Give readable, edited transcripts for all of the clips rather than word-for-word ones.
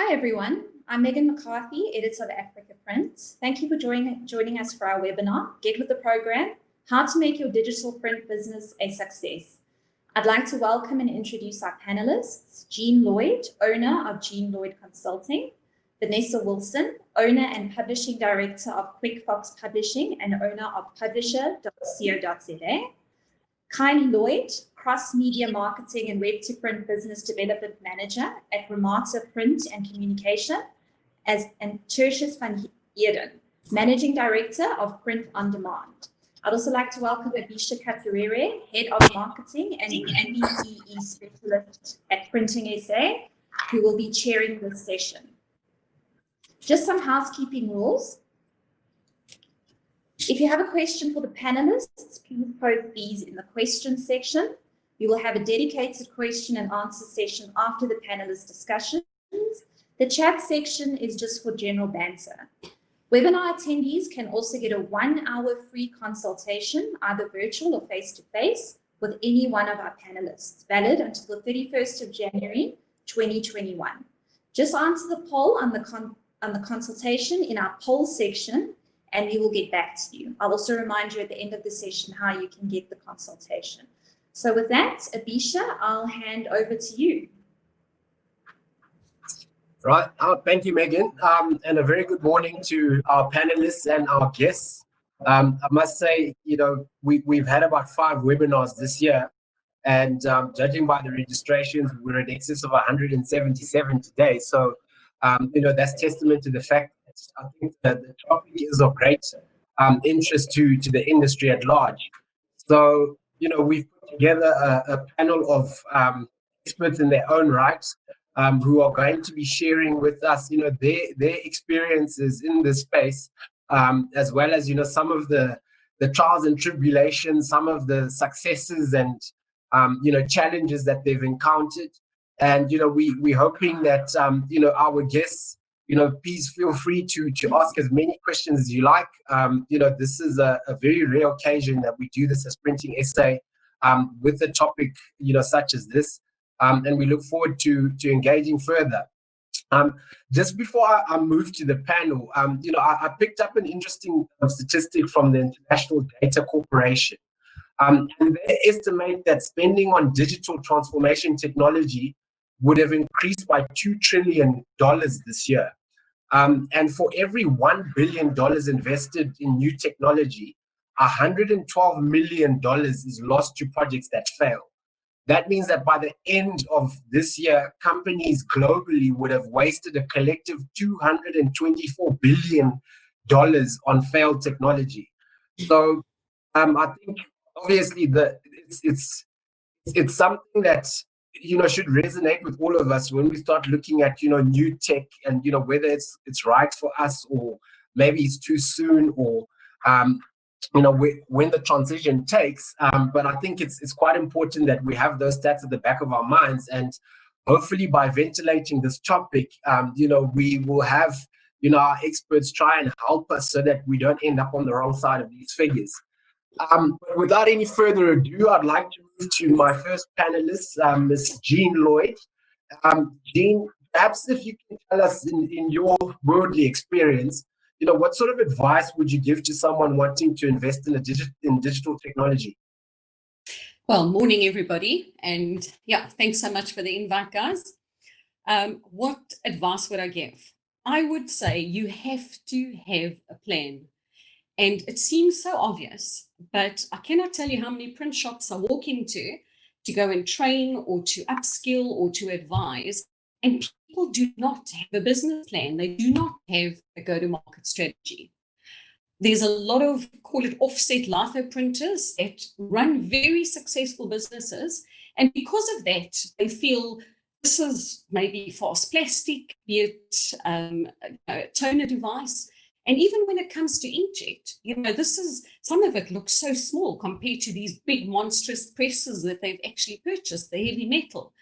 Hi everyone, I'm Megan McCarthy, Editor of Africa Print. Thank you for joining us for our webinar, Get With the Program, How to Make Your Digital Print Business a Success. I'd like to welcome and introduce our panelists, Jean Lloyd, owner of Jean Lloyd Consulting, Vanessa Wilson, owner and Publishing Director of Quick Fox Publishing and owner of publisher.co.za, Kylie Lloyd, Cross-Media Marketing and Web-to-Print Business Development Manager at Ramata Print and Communication, and Tertius van Heerden, Managing Director of Print On Demand. I'd also like to welcome Abisha Katurere, Head of Marketing and PPE Specialist at Printing SA, who will be chairing this session. Just some housekeeping rules. If you have a question for the panelists, please post these in the questions section. We will have a dedicated question and answer session after the panelist discussions. The chat section is just for general banter. Webinar attendees can also get a 1-hour free consultation, either virtual or face-to-face, with any one of our panelists, valid until the 31st of January, 2021. Just answer the poll on the consultation in our poll section, and we will get back to you. I'll also remind you at the end of the session how you can get the consultation. So with that, Abisha, I'll hand over to you. Right. Thank you, Megan. And a very good morning to our panelists and our guests. I must say, we've had about 5 webinars this year, and judging by the registrations, we're in excess of 177 today. So, that's testament to the fact that I think that the topic is of great interest to the industry at large. So, we've put together a panel of experts in their own right who are going to be sharing with us, their experiences in this space, as well as, some of the trials and tribulations, some of the successes and, challenges that they've encountered. And, we're hoping that, our guests, please feel free to ask as many questions as you like. This is a very rare occasion that we do this as Printing SA with a topic, such as this. And we look forward to engaging further. Just before I move to the panel, I picked up an interesting statistic from the International Data Corporation. And they estimate that spending on digital transformation technology would have increased by $2 trillion this year. And for every $1 billion invested in new technology, $112 million is lost to projects that fail. That means that by the end of this year, companies globally would have wasted a collective $224 billion on failed technology. So I think obviously it's something that should resonate with all of us when we start looking at new tech and whether it's right for us or maybe it's too soon or when the transition takes. But I think it's quite important that we have those stats at the back of our minds, and hopefully by ventilating this topic, we will have our experts try and help us so that we don't end up on the wrong side of these figures. But without any further ado, I'd like to move to my first panelist, Ms. Jean Lloyd. Jean, perhaps if you can tell us in your worldly experience, what sort of advice would you give to someone wanting to invest in digital technology? Well, morning, everybody. And yeah, thanks so much for the invite, guys. What advice would I give? I would say you have to have a plan. And it seems so obvious, but I cannot tell you how many print shops I walk into to go and train or to upskill or to advise, and people do not have a business plan. They do not have a go-to-market strategy. There's a lot of, call it offset litho printers that run very successful businesses. And because of that, they feel this is maybe fast plastic, be it a toner device. And even when it comes to inkjet, some of it looks so small compared to these big monstrous presses that they've actually purchased, the heavy metal.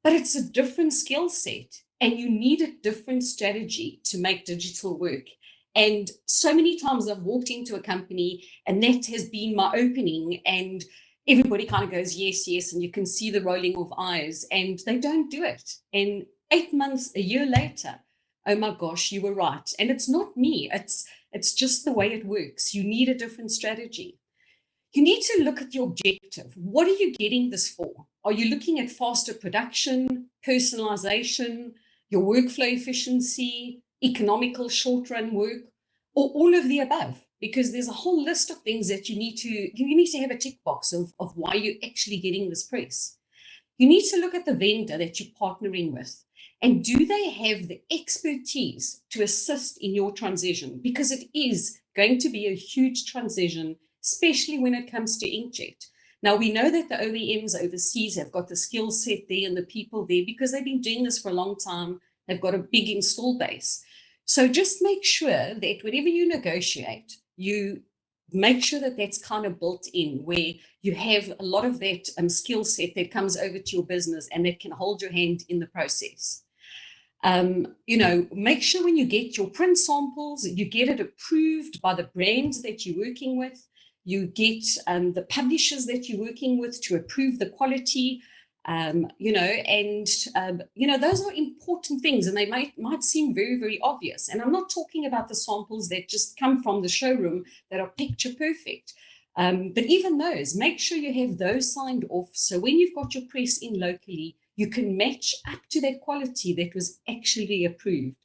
But it's a different skill set, and you need a different strategy to make digital work. And so many times I've walked into a company and that has been my opening, and everybody kind of goes, yes, yes, and you can see the rolling of eyes, and they don't do it. And 8 months, a year later, oh my gosh, you were right. And it's not me. It's just the way it works. You need a different strategy. You need to look at your objective. What are you getting this for? Are you looking at faster production, personalization, your workflow efficiency, economical short-run work, or all of the above? Because there's a whole list of things that you need to have a tick box of why you're actually getting this press. You need to look at the vendor that you're partnering with. And do they have the expertise to assist in your transition? Because it is going to be a huge transition, especially when it comes to inkjet. Now, we know that the OEMs overseas have got the skill set there and the people there because they've been doing this for a long time. They've got a big install base. So just make sure that whenever you negotiate, you make sure that that's kind of built in, where you have a lot of that skill set that comes over to your business and that can hold your hand in the process. Make sure when you get your print samples, you get it approved by the brands that you're working with. You get the publishers that you're working with to approve the quality, those are important things, and they might seem very, very obvious. And I'm not talking about the samples that just come from the showroom that are picture perfect. But even those, make sure you have those signed off. So when you've got your press in locally, you can match up to that quality that was actually approved.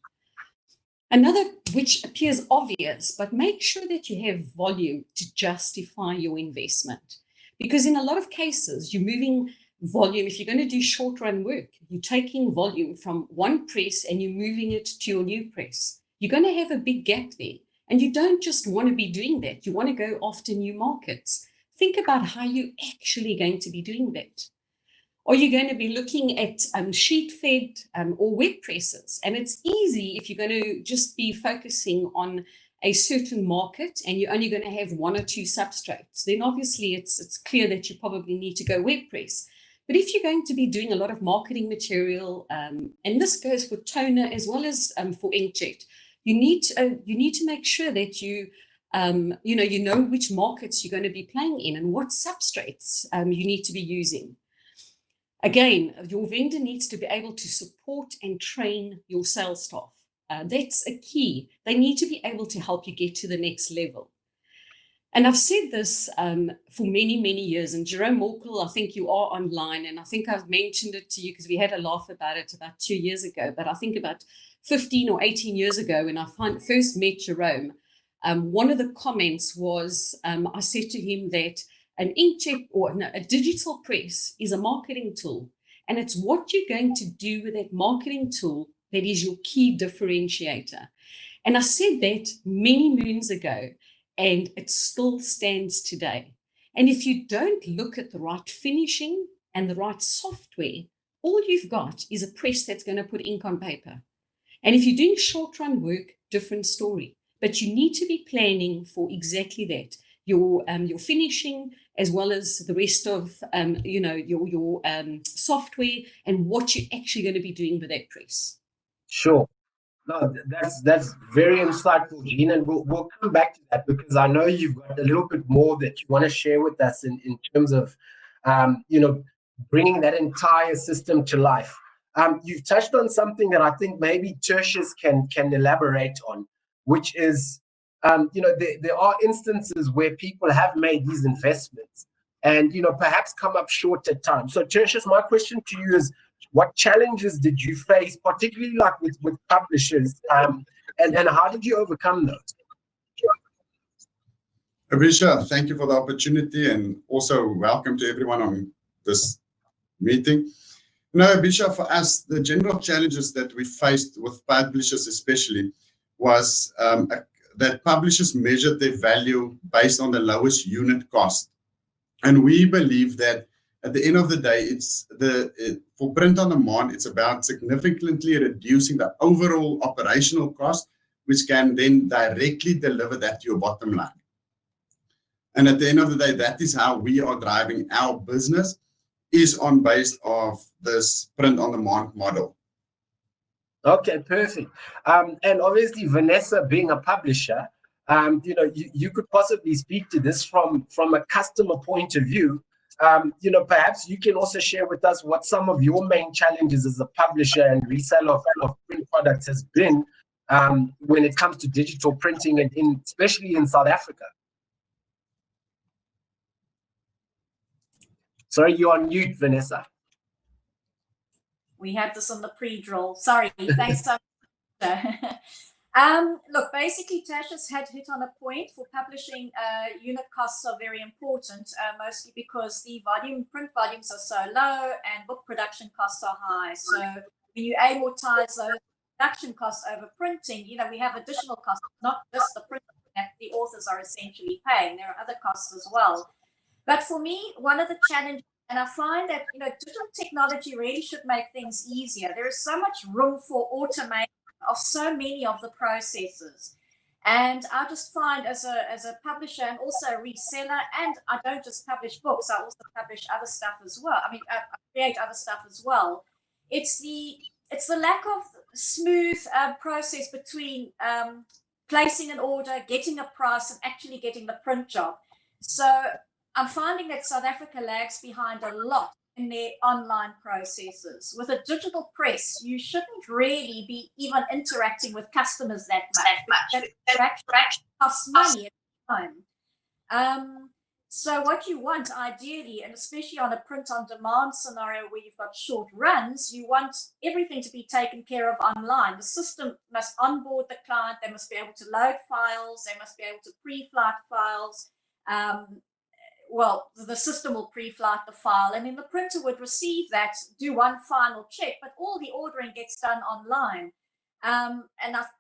Another, which appears obvious, but make sure that you have volume to justify your investment. Because in a lot of cases, you're moving volume. If you're going to do short run work, you're taking volume from one press and you're moving it to your new press. You're going to have a big gap there. And you don't just want to be doing that. You want to go after new markets. Think about how you're actually going to be doing that. Are you going to be looking at sheet fed or web presses? And it's easy if you're going to just be focusing on a certain market and you're only going to have one or two substrates. Then obviously it's clear that you probably need to go web press. But if you're going to be doing a lot of marketing material, and this goes for toner as well as for inkjet, you need to make sure that you know which markets you're going to be playing in and what substrates you need to be using. Again, your vendor needs to be able to support and train your sales staff. That's a key. They need to be able to help you get to the next level. And I've said this for many, many years. And Jerome Morkel, I think you are online, and I think I've mentioned it to you because we had a laugh about it about 2 years ago. But I think about 15 or 18 years ago when I first met Jerome, one of the comments was, I said to him that an inkjet a digital press is a marketing tool. And it's what you're going to do with that marketing tool that is your key differentiator. And I said that many moons ago, and it still stands today. And if you don't look at the right finishing and the right software, all you've got is a press that's going to put ink on paper. And if you're doing short run work, different story. But you need to be planning for exactly that. Your finishing, as well as the rest of your software and what you're actually going to be doing with that press. Sure. No, that's very insightful, Jean, and we'll come back to that because I know you've got a little bit more that you want to share with us in terms of, bringing that entire system to life. You've touched on something that I think maybe Tertius can elaborate on, which is, there are instances where people have made these investments and, perhaps come up short at times. So Tertius, my question to you is, what challenges did you face, particularly like with publishers, and how did you overcome those? Abisha, thank you for the opportunity, and also welcome to everyone on this meeting. Abisha, for us, the general challenges that we faced with publishers especially was that publishers measured their value based on the lowest unit cost. And we believe that at the end of the day, for print on demand, it's about significantly reducing the overall operational cost, which can then directly deliver that to your bottom line. And at the end of the day, that is how we are driving our business, is on base of this print on demand model. Okay, perfect. And obviously, Vanessa, being a publisher, you could possibly speak to this from a customer point of view. Perhaps you can also share with us what some of your main challenges as a publisher and reseller of print products has been when it comes to digital printing, and especially in South Africa. Sorry, you're on mute, Vanessa. We had this on the pre-drill. Sorry, thanks so much. Look, basically, Tasha's had hit on a point. For publishing, unit costs are very important, mostly because the print volumes are so low and book production costs are high. So when you amortize those production costs over printing, we have additional costs, not just the printing that the authors are essentially paying. There are other costs as well. But for me, one of the challenges, and I find that digital technology really should make things easier. There is so much room for automation of so many of the processes. And I just find as a publisher and also a reseller, and I don't just publish books, I also publish other stuff as well. I create other stuff as well. It's the lack of smooth process between placing an order, getting a price, and actually getting the print job. So I'm finding that South Africa lags behind a lot in their online processes. With a digital press, you shouldn't really be even interacting with customers that much. That costs money at the time. So what you want ideally, and especially on a print-on-demand scenario where you've got short runs, you want everything to be taken care of online. The system must onboard the client. They must be able to load files. They must be able to pre-flight files. The system will pre-flight the file, and then the printer would receive that, do one final check, but all the ordering gets done online.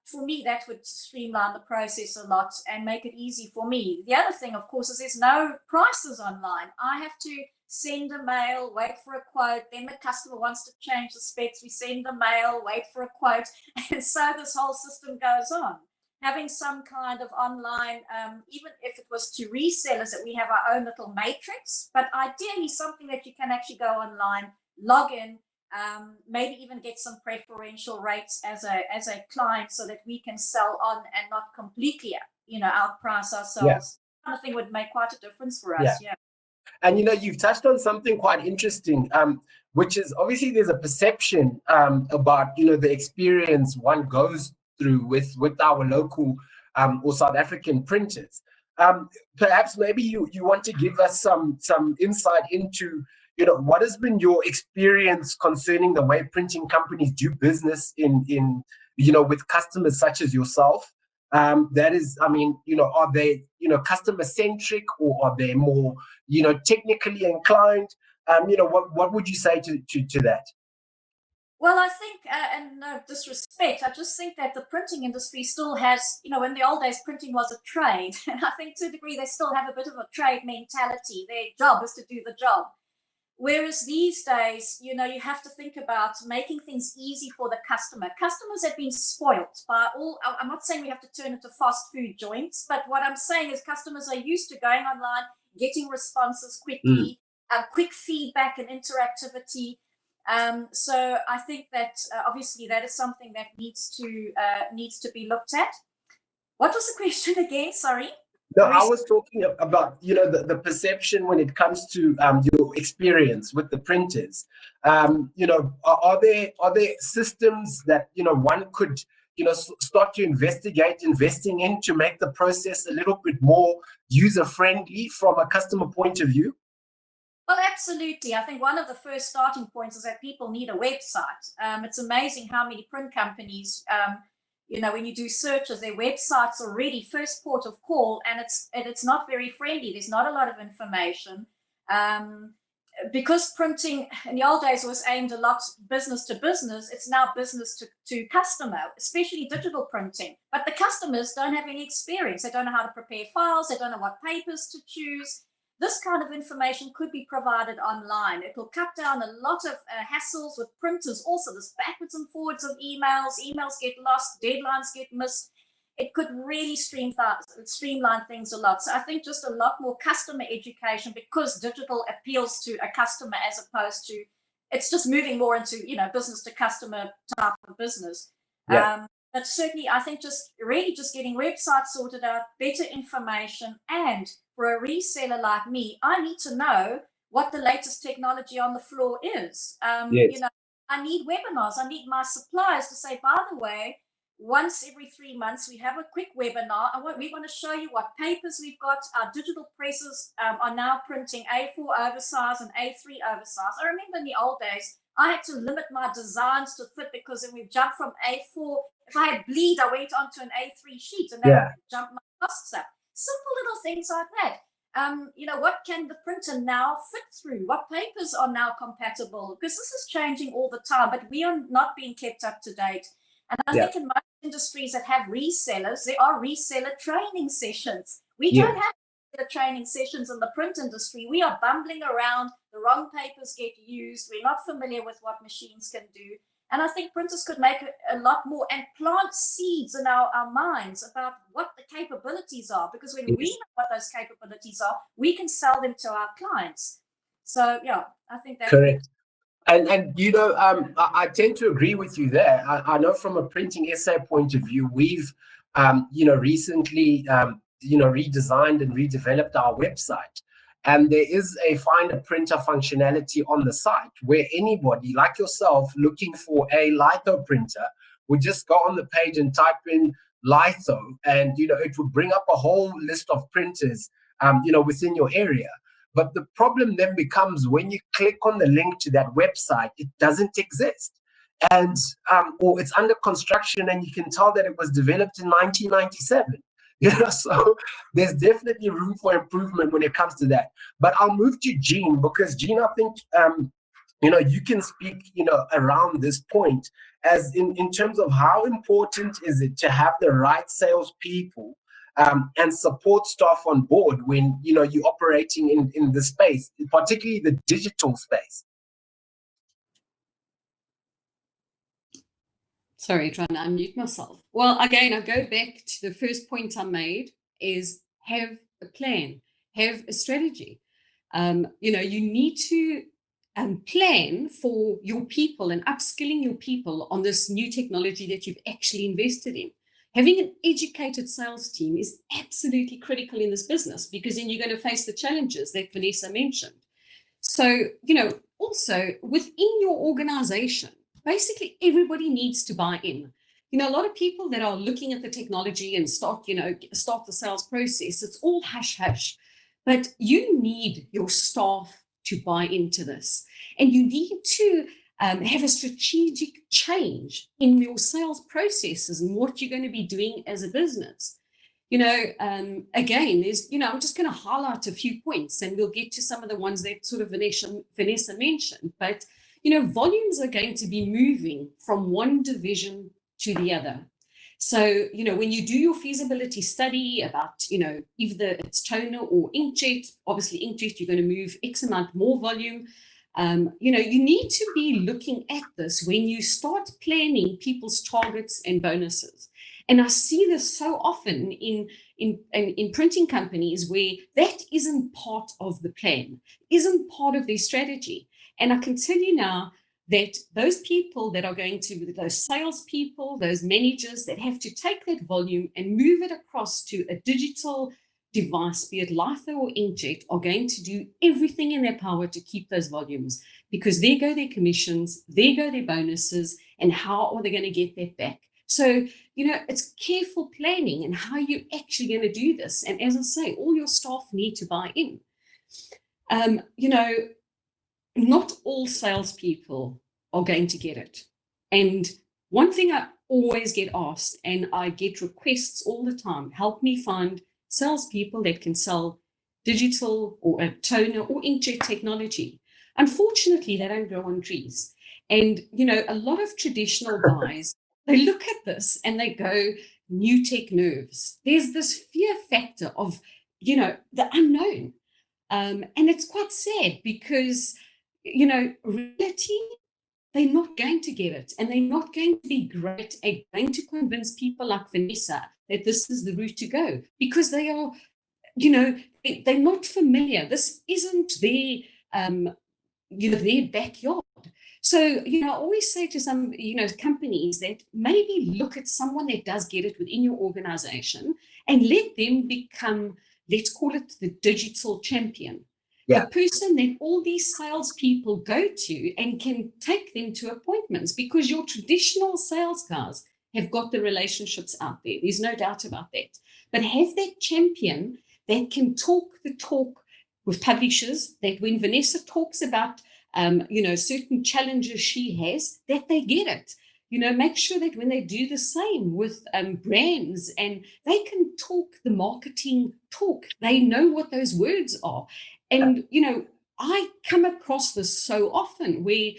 For me, that would streamline the process a lot and make it easy for me. The other thing, of course, is there's no prices online. I have to send a mail, wait for a quote, then the customer wants to change the specs, we send a mail, wait for a quote, and so this whole system goes on. Having some kind of online, even if it was to resellers, that we have our own little matrix, but ideally something that you can actually go online, log in, maybe even get some preferential rates as a client, so that we can sell on and not completely, outprice ourselves. Yeah. Kind of thing would make quite a difference for us. Yeah. And you've touched on something quite interesting, which is obviously there's a perception about the experience one goes through with our local or South African printers. Perhaps maybe you want to give us some insight into what has been your experience concerning the way printing companies do business in with customers such as yourself. That is, are they customer centric, or are they more technically inclined? What would you say to that? Well, I think, and no disrespect, I just think that the printing industry still has, in the old days, printing was a trade. And I think to a degree, they still have a bit of a trade mentality. Their job is to do the job. Whereas these days, you have to think about making things easy for the customer. Customers have been spoilt by I'm not saying we have to turn into fast food joints, but what I'm saying is customers are used to going online, getting responses quickly, quick feedback and interactivity. So I think that obviously that is something that needs to be looked at. What was the question again? Sorry. No, I was talking about the perception when it comes to your experience with the printers. Are there systems that one could start to investing in to make the process a little bit more user friendly from a customer point of view? Well, absolutely. I think one of the first starting points is that people need a website. It's amazing how many print companies, when you do searches, their website's already first port of call, and it's not very friendly. There's not a lot of information. Because printing in the old days was aimed a lot business to business, it's now business to customer, especially digital printing. But the customers don't have any experience. They don't know how to prepare files. They don't know what papers to choose. This kind of information could be provided online. It will cut down a lot of hassles with printers. Also, this backwards and forwards of emails get lost, deadlines get missed. It could really streamline things a lot. So I think just a lot more customer education, because digital appeals to a customer as opposed to, it's just moving more into, business to customer type of business. Yeah. But certainly, I think just getting websites sorted out, better information, and for a reseller like me, I need to know what the latest technology on the floor is. Yes. You know, I need webinars. I need my suppliers to say, by the way, once every 3 months, we have a quick webinar. We want to show you what papers we've got. Our digital presses are now printing A4 oversize and A3 oversize. I remember in the old days, I had to limit my designs to fit, because when we jumped from A4, if I had bleed, I went onto an A3 sheet, and that would jump my costs up. Simple little things like that. You know, what can the printer now fit through? What papers are now compatible? Because this is changing all the time, but we are not being kept up to date. And I think in most industries that have resellers, there are reseller training sessions. We don't have reseller training sessions in the print industry. We are bumbling around. The wrong papers get used. We're not familiar with what machines can do. And I think printers could make a lot more and plant seeds in our minds about what the capabilities are. Because when we know what those capabilities are, we can sell them to our clients. So, yeah, I think that's correct. And you know, I tend to agree with you there. I know from a printing SA point of view, we've, you know, recently, you know, redesigned and redeveloped our website. And there is a find a printer functionality on the site where anybody like yourself looking for a litho printer would just go on the page and type in litho, and, you know, it would bring up a whole list of printers, you know, within your area. But the problem then becomes when you click on the link to that website, it doesn't exist. And or it's under construction, and you can tell that it was developed in 1997. You know, so there's definitely room for improvement when it comes to that. But I'll move to Jean, because Jean, I think you know, you can speak, you know, around this point as in terms of how important is it to have the right salespeople and support staff on board when, you know, you're operating in the space, particularly the digital space. Sorry, trying to unmute myself. Well, again, I go back to the first point I made is have a plan, have a strategy. You know, you need to plan for your people and upskilling your people on this new technology that you've actually invested in. Having an educated sales team is absolutely critical in this business, because then you're going to face the challenges that Vanessa mentioned. So, you know, also within your organization, basically everybody needs to buy in. You know, a lot of people that are looking at the technology and start the sales process, it's all hush hush. But you need your staff to buy into this. And you need to have a strategic change in your sales processes and what you're going to be doing as a business. You know, again, there's, you know, I'm just going to highlight a few points, and we'll get to some of the ones that sort of Vanessa mentioned. But, you know, volumes are going to be moving from one division to the other. So, you know, when you do your feasibility study about, you know, either it's toner or inkjet, obviously inkjet, you're going to move X amount more volume. You know, you need to be looking at this when you start planning people's targets and bonuses. And I see this so often in printing companies where that isn't part of the plan, isn't part of their strategy. And I can tell you now that those people that are going to, those salespeople, those managers that have to take that volume and move it across to a digital device, be it litho or inkjet, are going to do everything in their power to keep those volumes, because there go their commissions, there go their bonuses, and how are they going to get that back? So, you know, it's careful planning and how you're actually going to do this. And as I say, all your staff need to buy in. You know, not all salespeople are going to get it. And one thing I always get asked, and I get requests all the time, help me find salespeople that can sell digital or a toner or inkjet technology. Unfortunately, they don't grow on trees. And, you know, a lot of traditional guys, they look at this and they go, new tech nerves. There's this fear factor of, you know, the unknown. And it's quite sad because, you know, reality, they're not going to get it, and they're not going to be great at going to convince people like Vanessa that this is the route to go, because they are, you know, they're not familiar. This isn't their, you know, their backyard. So, you know, I always say to some, you know, companies that maybe look at someone that does get it within your organization and let them become, let's call it the digital champion. Yeah. the person that all these salespeople go to and can take them to appointments, because your traditional sales guys have got the relationships out there. There's no doubt about that. But have that champion that can talk the talk with publishers, that when Vanessa talks about certain challenges she has, that they get it. Make sure that when they do the same with brands, and they can talk the marketing talk, they know what those words are. And, I come across this so often where,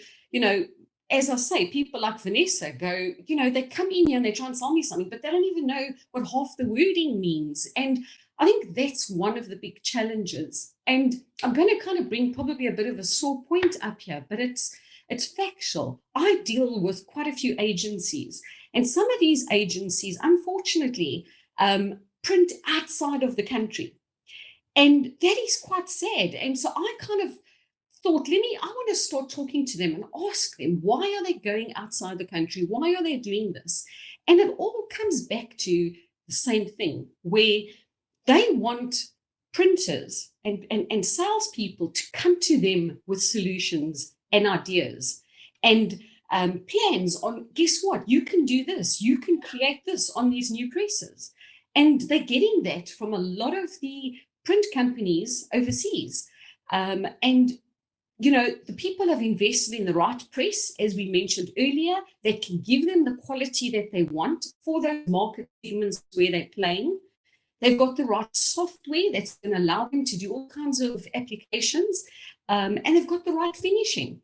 as I say, people like Vanessa go, they come in here and they try and sell me something, but they don't even know what half the wording means. And I think that's one of the big challenges. And I'm going to kind of bring probably a bit of a sore point up here, but it's factual. I deal with quite a few agencies, and some of these agencies, unfortunately, print outside of the country. And that is quite sad. And so I kind of thought, I want to start talking to them and ask them, why are they going outside the country? Why are they doing this? And it all comes back to the same thing, where they want printers and salespeople to come to them with solutions and ideas and plans on, guess what, you can do this, you can create this on these new presses. And they're getting that from a lot of the print companies overseas. And the people have invested in the right press, as we mentioned earlier, that can give them the quality that they want for those market segments where they're playing. They've got the right software that's going to allow them to do all kinds of applications. And they've got the right finishing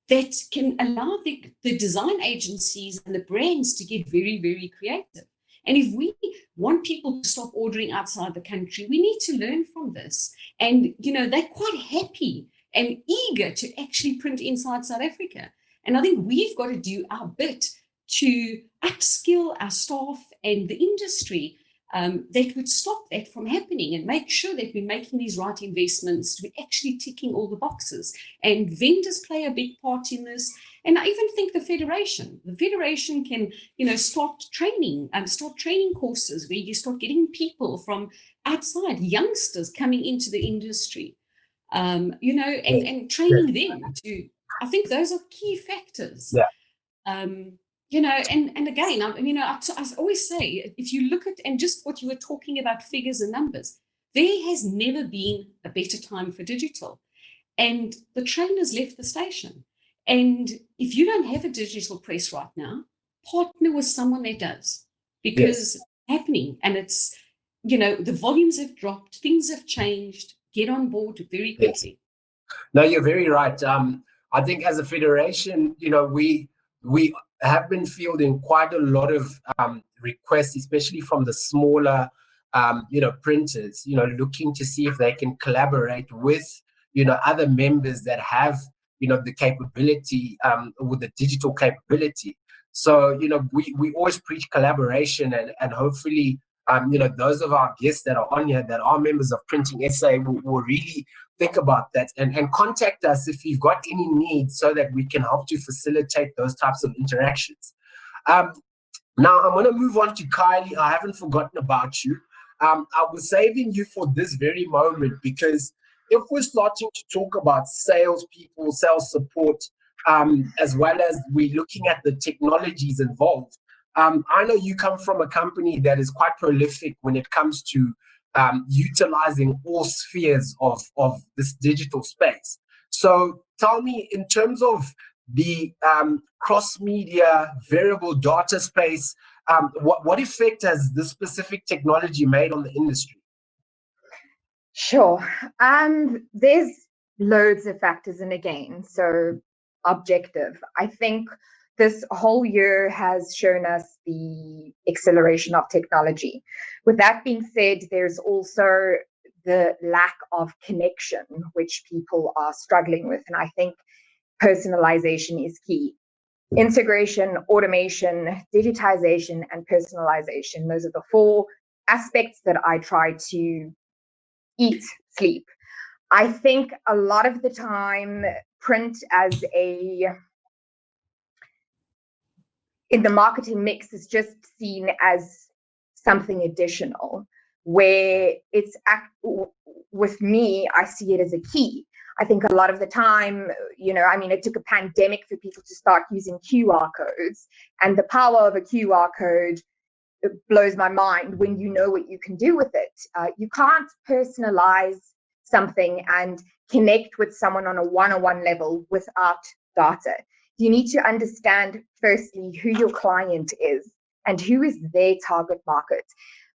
that can allow the design agencies and the brands to get very, very creative. And if we want people to stop ordering outside the country, we need to learn from this. And, they're quite happy and eager to actually print inside South Africa. And I think we've got to do our bit to upskill our staff and the industry that would stop that from happening, and make sure that we're making these right investments, we're actually ticking all the boxes. And vendors play a big part in this. And I even think the federation can, start training courses where you start getting people from outside, youngsters coming into the industry, and training them to, I think those are key factors. Yeah. And again, I always say, if you look at, and just what you were talking about, figures and numbers, there has never been a better time for digital. And the train has left the station. And if you don't have a digital press right now, partner with someone that does, because it's happening, and it's, the volumes have dropped, things have changed. Get on board very quickly. No, you're very right. I think as a federation, we have been fielding quite a lot of requests, especially from the smaller, printers, looking to see if they can collaborate with, other members that have, the capability, with the digital capability. So, we always preach collaboration, and hopefully, those of our guests that are on here that are members of Printing SA will really think about that and contact us if you've got any needs, so that we can help to facilitate those types of interactions. Now I'm going to move on to Kylie. I haven't forgotten about you. I was saving you for this very moment, because if we're starting to talk about salespeople, sales support, as well as we're looking at the technologies involved, I know you come from a company that is quite prolific when it comes to utilizing all spheres of this digital space. So tell me, in terms of the cross-media variable data space, what effect has this specific technology made on the industry? Sure. There's loads of factors, and again, so objective. I think this whole year has shown us the acceleration of technology. With that being said, there's also the lack of connection, which people are struggling with. And I think personalization is key. Integration, automation, digitization, and personalization. Those are the four aspects that I try to eat, sleep. I think a lot of the time, print in the marketing mix is just seen as something additional. where with me, I see it as a key. I think a lot of the time, it took a pandemic for people to start using QR codes, and the power of a QR code, it blows my mind when you know what you can do with it. You can't personalize something and connect with someone on a one-on-one level without data. You need to understand, firstly, who your client is and who is their target market.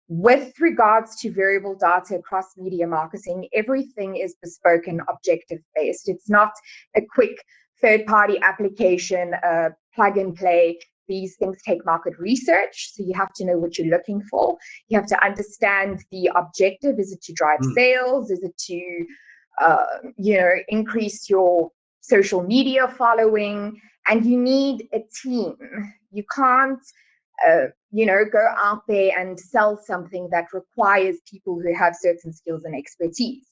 With regards to variable data across media marketing, everything is bespoke and objective based. It's not a quick third-party application, plug and play. These things take market research, so you have to know what you're looking for. You have to understand the objective. Is it to drive sales? Is it to, increase your social media following? And you need a team. You can't, go out there and sell something that requires people who have certain skills and expertise.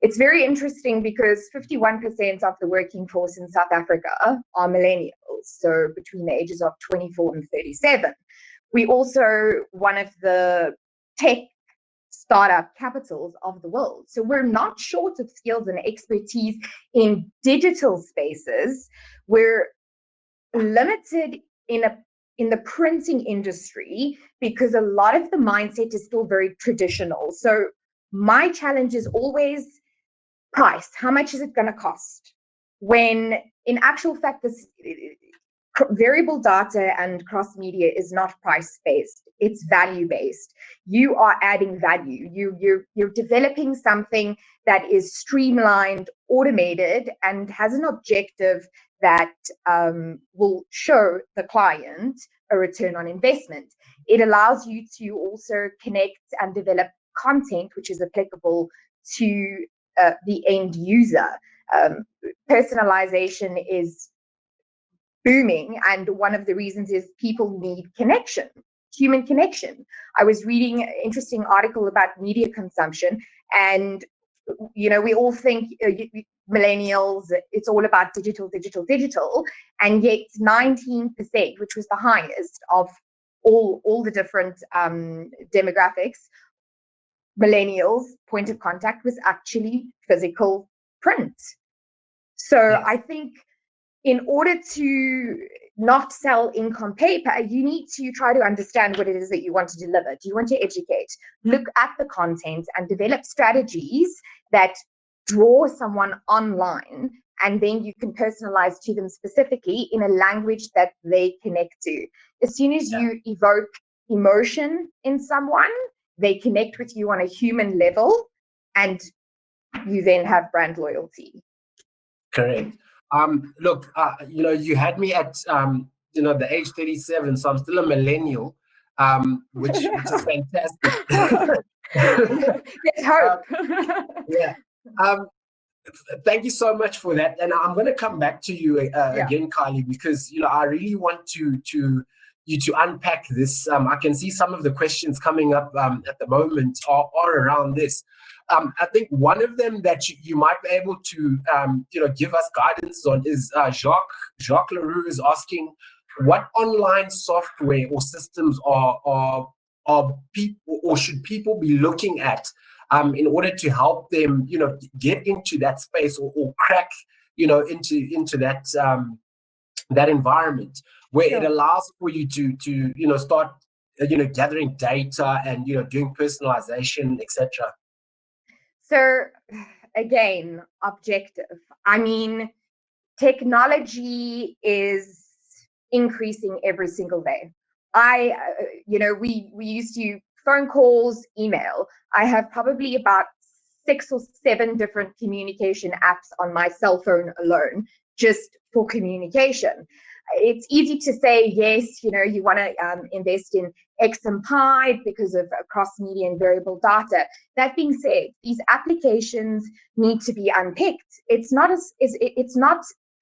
It's very interesting because 51% of the working force in South Africa are millennials, so between the ages of 24 and 37. We also one of the tech startup capitals of the world. So we're not short of skills and expertise in digital spaces. We're limited in the printing industry because a lot of the mindset is still very traditional. So my challenge is always price. How much is it going to cost? When in actual fact, this variable data and cross media is not price based. It's value based. You are adding value. You're developing something that is streamlined, automated, and has an objective that will show the client a return on investment. It allows you to also connect and develop content which is applicable to the end user. Personalization is booming, and one of the reasons is people need connection, human connection. I was reading an interesting article about media consumption, and we all think millennials, it's all about digital, and yet 19%, which was the highest of all the different demographics, millennials' point of contact was actually physical print. So yes. I think in order to not sell ink on paper, you need to try to understand what it is that you want to deliver. Do you want to educate? Look at the content and develop strategies that draw someone online, and then you can personalize to them specifically in a language that they connect to. As soon as you evoke emotion in someone, they connect with you on a human level, and you then have brand loyalty. Correct. Look, you had me at, the age 37, so I'm still a millennial, which is fantastic. Let's hope. Thank you so much for that. And I'm going to come back to you again, Kylie, because, I really want you to unpack this. I can see some of the questions coming up at the moment are around this. I think one of them that you might be able to, give us guidance on is Jacques Leroux is asking, what online software or systems are people, or should people be looking at in order to help them, get into that space or crack, into that environment where it allows for you to start, gathering data and, doing personalization, etc. So again, objective. I mean, technology is increasing every single day. We used to phone calls, email. I have probably about 6 or 7 different communication apps on my cell phone alone, just for communication. It's easy to say, yes, you want to invest in X and Pi because of cross-media and variable data. That being said, these applications need to be unpicked. It's not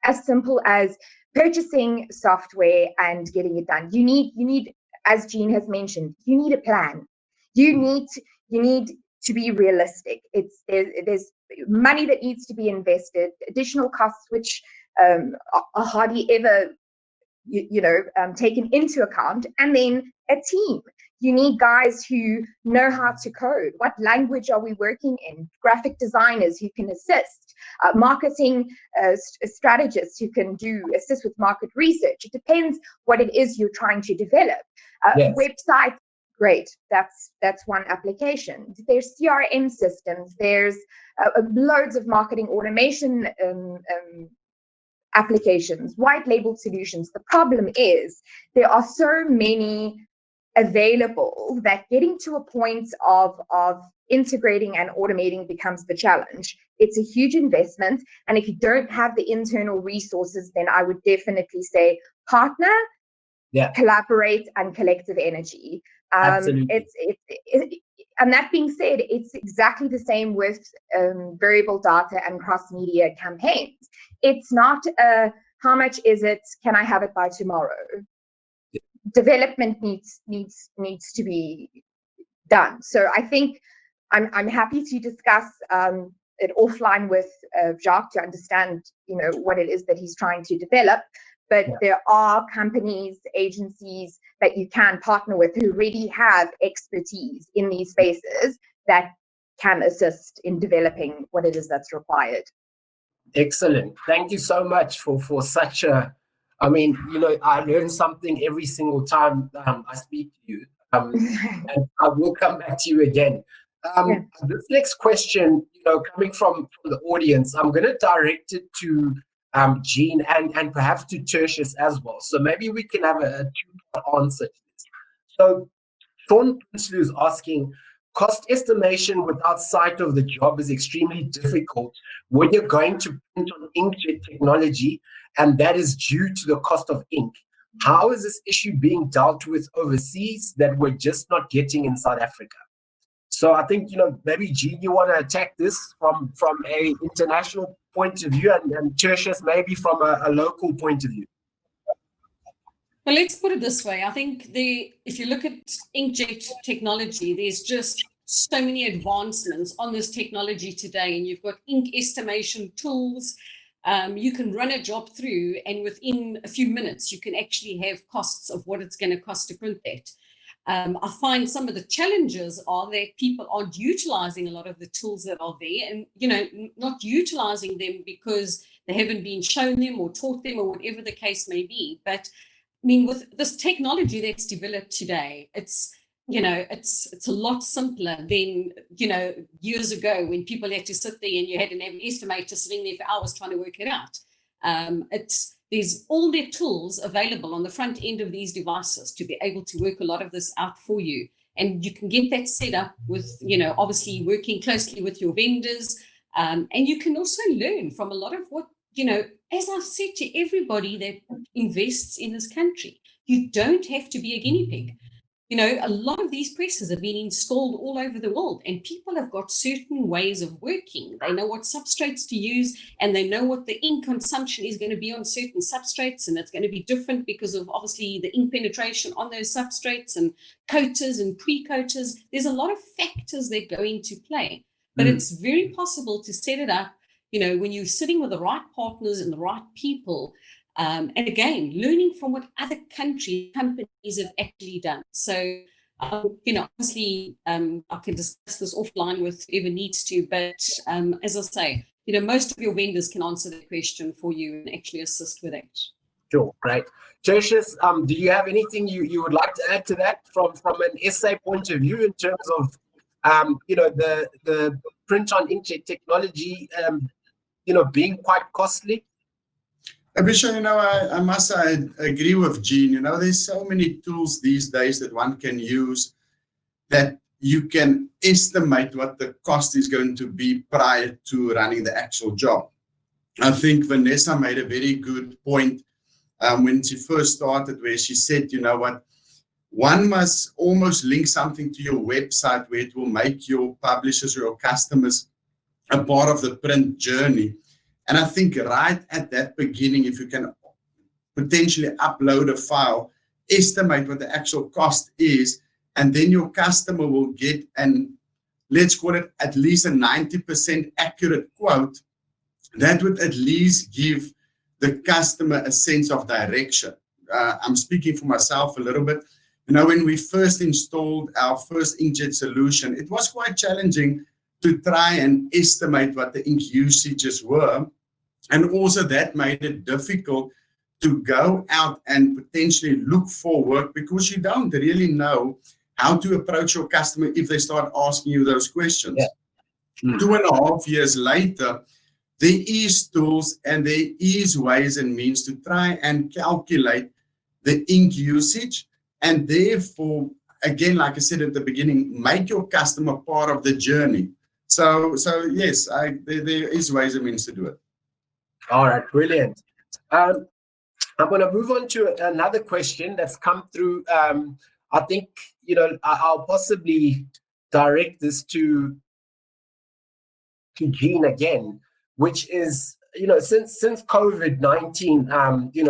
as simple as purchasing software and getting it done. You need, as Jean has mentioned, you need a plan. You need to be realistic. There's money that needs to be invested, additional costs which are hardly ever taken into account, and then a team. You need guys who know how to code. What language are we working in? Graphic designers who can assist, marketing strategists who can assist with market research. It depends what it is you're trying to develop. Yes. Website, great. That's one application. There's CRM systems. There's loads of marketing automation applications, white label solutions. The problem is there are so many available that getting to a point of integrating and automating becomes the challenge. It's a huge investment, and if you don't have the internal resources, then I would definitely say partner, collaborate, and collective energy. Absolutely. And that being said, it's exactly the same with variable data and cross-media campaigns. It's not how much is it? Can I have it by tomorrow? Development needs to be done. So I think I'm happy to discuss it offline with Jacques to understand, what it is that he's trying to develop. But there are companies, agencies that you can partner with who really have expertise in these spaces that can assist in developing what it is that's required. Excellent. Thank you so much for such a, I learn something every single time I speak to you. And I will come back to you again. This next question, coming from the audience, I'm going to direct it to Jean and perhaps to Tertius as well. So maybe we can have a two-part answer to this. So Sean Prinsloo is asking, cost estimation without sight of the job is extremely difficult when you're going to print on inkjet technology, and that is due to the cost of ink. How is this issue being dealt with overseas that we're just not getting in South Africa? So I think, maybe Jean, you want to attack this from a international point of view, and Tertius maybe from a local point of view. Well, let's put it this way. I think if you look at inkjet technology, there's just so many advancements on this technology today, and you've got ink estimation tools. You can run a job through, and within a few minutes, you can actually have costs of what it's going to cost to print that. I find some of the challenges are that people aren't utilizing a lot of the tools that are there, and not utilizing them because they haven't been shown them or taught them or whatever the case may be. But with this technology that's developed today, it's a lot simpler than years ago when people had to sit there and you had an estimator sitting there for hours trying to work it out. There's all their tools available on the front end of these devices to be able to work a lot of this out for you. And you can get that set up with, obviously working closely with your vendors. And you can also learn from a lot of what, as I've said to everybody that invests in this country, you don't have to be a guinea pig. A lot of these presses have been installed all over the world, and people have got certain ways of working. They know what substrates to use, and they know what the ink consumption is going to be on certain substrates, and it's going to be different because of obviously the ink penetration on those substrates and coaters and pre-coaters. There's a lot of factors that go into play, but it's very possible to set it up, when you're sitting with the right partners and the right people. And again, learning from what other companies have actually done. So, obviously, I can discuss this offline with whoever needs to, but as I say, most of your vendors can answer that question for you and actually assist with that. Sure, great. Tertius, do you have anything you would like to add to that from an SA point of view in terms of, the print on inkjet technology, being quite costly? Abisha, I must say I agree with Jean. There's so many tools these days that one can use that you can estimate what the cost is going to be prior to running the actual job. I think Vanessa made a very good point when she first started, where she said, one must almost link something to your website where it will make your publishers or your customers a part of the print journey. And I think right at that beginning, if you can potentially upload a file, estimate what the actual cost is, and then your customer will get let's call it at least a 90% accurate quote, that would at least give the customer a sense of direction. I'm speaking for myself a little bit When we first installed our first inkjet solution, it was quite challenging to try and estimate what the ink usages were. And also that made it difficult to go out and potentially look for work, because you don't really know how to approach your customer if they start asking you those questions. Yeah. 2.5 years later, there is tools and there is ways and means to try and calculate the ink usage, and therefore, again, like I said at the beginning, make your customer part of the journey. So yes, there is ways and means to do it. All right, brilliant. I'm going to move on to another question that's come through. I think, I'll possibly direct this to Jean again, which is, since COVID-19,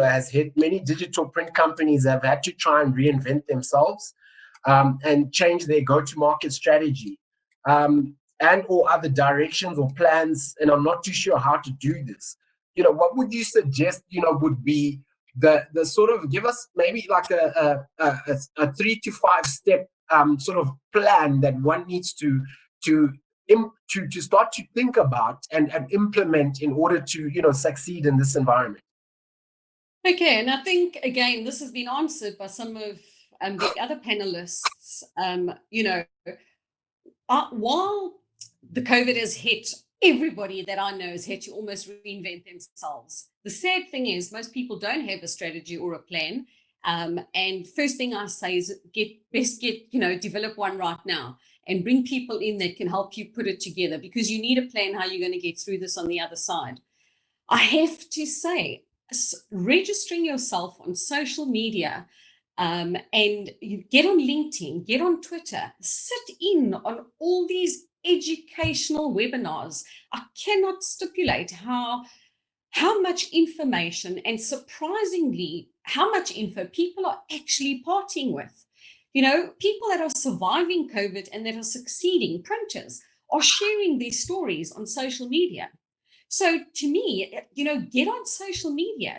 has hit, many digital print companies have had to try and reinvent themselves and change their go-to-market strategy and or other directions or plans. And I'm not too sure how to do this. What would you suggest, would be the sort of, give us maybe like a 3 to 5 step sort of plan that one needs to start to think about and implement in order to succeed in this environment. Okay, and I think again this has been answered by some of the other panelists. While the COVID has hit, everybody that I know has had to almost reinvent themselves. The sad thing is most people don't have a strategy or a plan. And first thing I say is develop one right now and bring people in that can help you put it together, because you need a plan how you're going to get through this on the other side. I have to say, registering yourself on social media and you get on LinkedIn, get on Twitter, sit in on all these educational webinars. I cannot stipulate how much information, and surprisingly how much info people are actually parting with. People that are surviving COVID and that are succeeding, printers, are sharing their stories on social media. So to me, get on social media,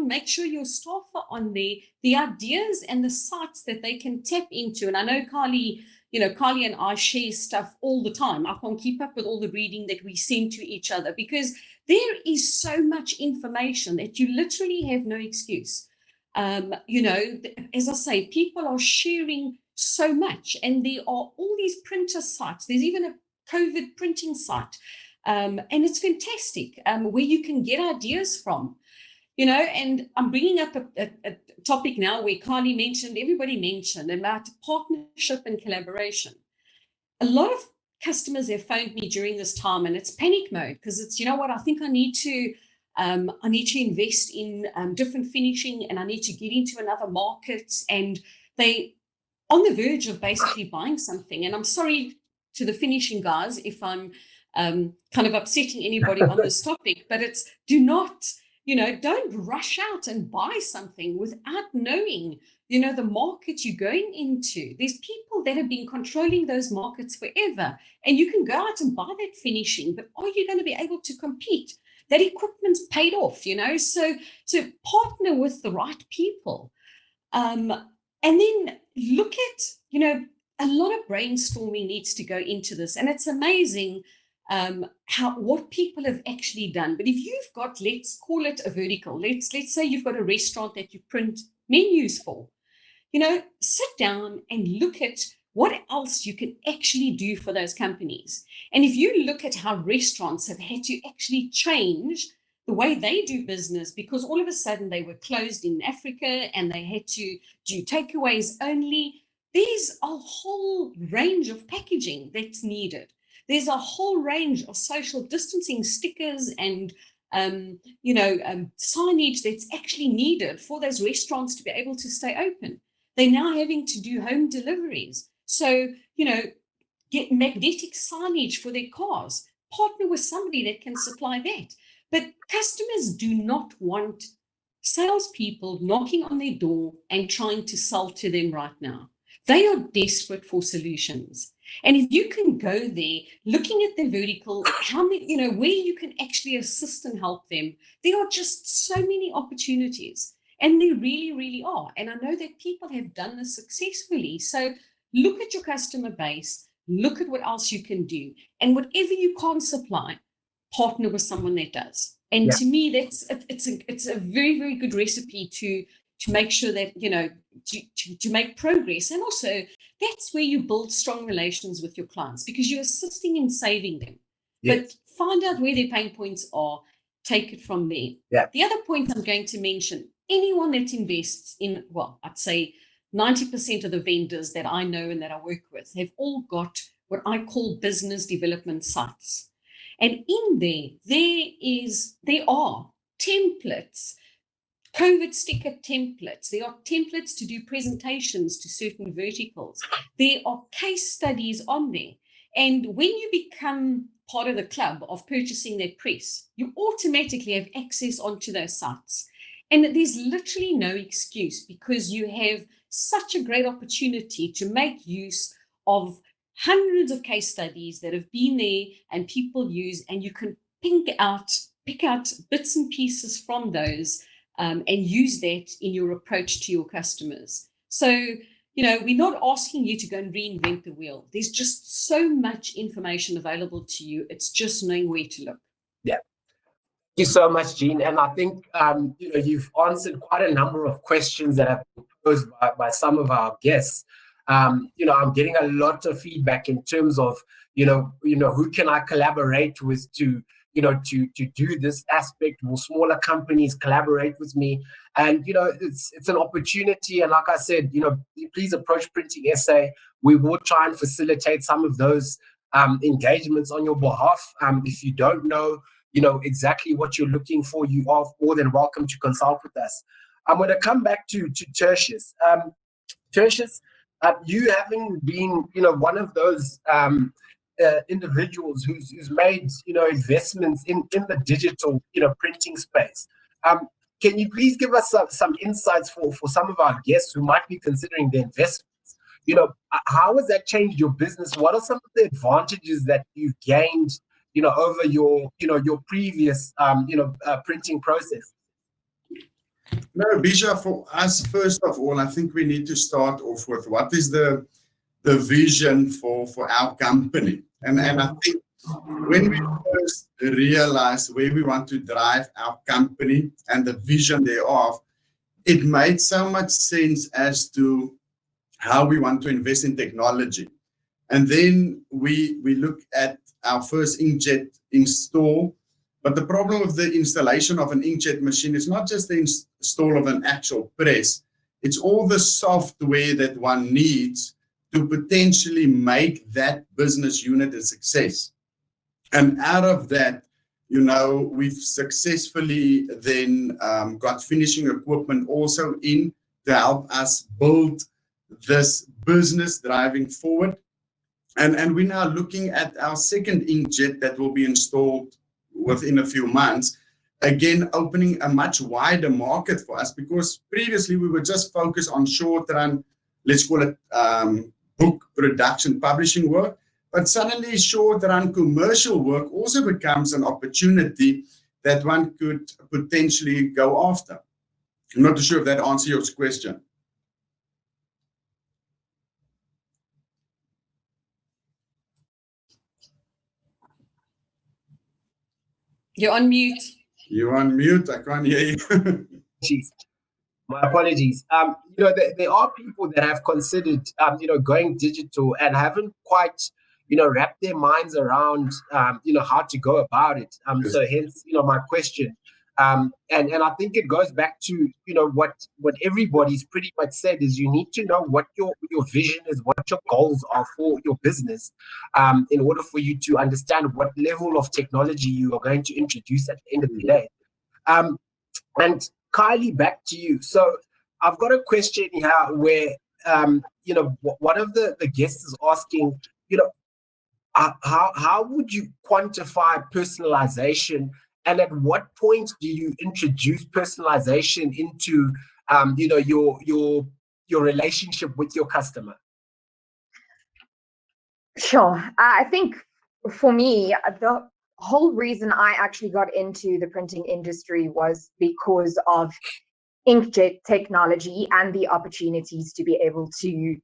make sure your staff are on there, the ideas and the sites that they can tap into. And I know Carly and I share stuff all the time. I can't keep up with all the reading that we send to each other, because there is so much information that you literally have no excuse. As I say, people are sharing so much, and there are all these printer sites. There's even a COVID printing site. And it's fantastic where you can get ideas from, and I'm bringing up a topic now where Carly mentioned, everybody mentioned about partnership and collaboration. A lot of customers have phoned me during this time, and it's panic mode, because it's, I think I need to invest in different finishing, and I need to get into another market, and they on the verge of basically buying something. And I'm sorry to the finishing guys if I'm kind of upsetting anybody on this topic, but it's don't rush out and buy something without knowing, the market you're going into. There's people that have been controlling those markets forever, and you can go out and buy that finishing, but are you going to be able to compete? That equipment's paid off, so partner with the right people. And then look at, a lot of brainstorming needs to go into this, and it's amazing what people have actually done. But if you've got, let's call it a vertical, let's say you've got a restaurant that you print menus for, sit down and look at what else you can actually do for those companies. And if you look at how restaurants have had to actually change the way they do business, because all of a sudden they were closed in Africa and they had to do takeaways only, there's a whole range of packaging that's needed. There's a whole range of social distancing stickers and signage that's actually needed for those restaurants to be able to stay open. They're now having to do home deliveries. So, get magnetic signage for their cars. Partner with somebody that can supply that. But customers do not want salespeople knocking on their door and trying to sell to them right now. They are desperate for solutions. And if you can go there, looking at the vertical, how many, where you can actually assist and help them, there are just so many opportunities. And they really, really are. And I know that people have done this successfully. So look at your customer base, look at what else you can do. And whatever you can't supply, partner with someone that does. And to me, it's a very, very good recipe to make sure that, to make progress. And also that's where you build strong relations with your clients, because you're assisting in saving them. Yes. But find out where their pain points are, take it from there. Yeah. The other point I'm going to mention, anyone that invests in, well, I'd say 90% of the vendors that I know and that I work with have all got what I call business development sites. And in there are templates, COVID sticker templates. There are templates to do presentations to certain verticals. There are case studies on there. And when you become part of the club of purchasing their press, you automatically have access onto those sites. And there's literally no excuse, because you have such a great opportunity to make use of hundreds of case studies that have been there and people use, and you can pick out bits and pieces from those and use that in your approach to your customers. So, we're not asking you to go and reinvent the wheel. There's just so much information available to you. It's just knowing where to look. Yeah. Thank you so much, Jean. And I think, you've answered quite a number of questions that have been posed by some of our guests. I'm getting a lot of feedback in terms of, who can I collaborate with to do this aspect? Will smaller companies collaborate with me? And, it's an opportunity. And like I said, please approach Printing SA. We will try and facilitate some of those engagements on your behalf. If you don't know, exactly what you're looking for, you are more than welcome to consult with us. I'm going to come back to Tertius. Tertius, you having been, one of those individuals who's made, investments in the digital, printing space. Can you please give us some insights for some of our guests who might be considering the investments? How has that changed your business? What are some of the advantages that you've gained, over your previous, printing process? No, Bisha, for us, first of all, I think we need to start off with what is the vision for our company. And I think when we first realized where we want to drive our company and the vision thereof, it made so much sense as to how we want to invest in technology. And then we look at our first inkjet install. But the problem with the installation of an inkjet machine is not just the install of an actual press, it's all the software that one needs to potentially make that business unit a success. And out of that, we've successfully then got finishing equipment also in to help us build this business driving forward. And we're now looking at our second inkjet that will be installed within a few months, again opening a much wider market for us, because previously we were just focused on short run, let's call it book production publishing work, but suddenly short run commercial work also becomes an opportunity that one could potentially go after. I'm not sure if that answers your question. You're on mute. You're on mute. I can't hear you. Jeez. My apologies. There are people that have considered, going digital and haven't quite, wrapped their minds around, how to go about it. So hence, my question. And I think it goes back to, what everybody's pretty much said is you need to know what your vision is, what your goals are for your business, in order for you to understand what level of technology you are going to introduce at the end of the day. And Kylie, back to you. So I've got a question here where, one of the guests is asking, how would you quantify personalization, and at what point do you introduce personalization into, your relationship with your customer? Sure. I think for me, the whole reason I actually got into the printing industry was because of inkjet technology and the opportunities to be able to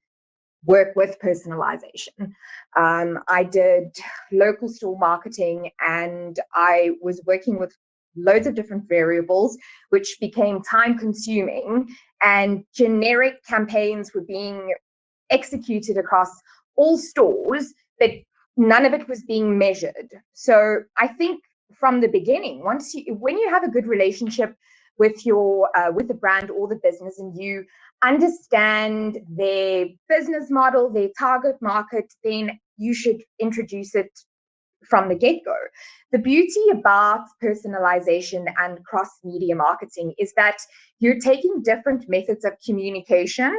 work with personalization. I did local store marketing, and I was working with loads of different variables, which became time consuming, and generic campaigns were being executed across all stores, but none of it was being measured. So I think from the beginning, when you have a good relationship with the brand or the business, and you understand their business model, their target market, then you should introduce it from the get-go. The beauty about personalization and cross-media marketing is that you're taking different methods of communication,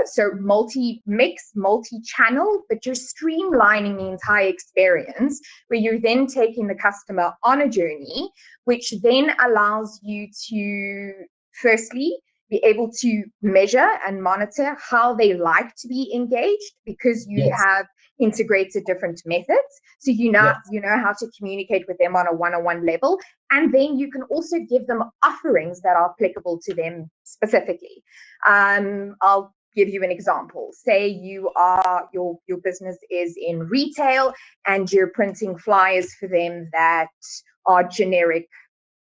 so multi-mix, multi-channel, but you're streamlining the entire experience, where you're then taking the customer on a journey, which then allows you to, firstly, be able to measure and monitor how they like to be engaged, because you have integrated different methods. So you know how to communicate with them on a one-on-one level. And then you can also give them offerings that are applicable to them specifically. I'll give you an example. Say your business is in retail and you're printing flyers for them that are generic,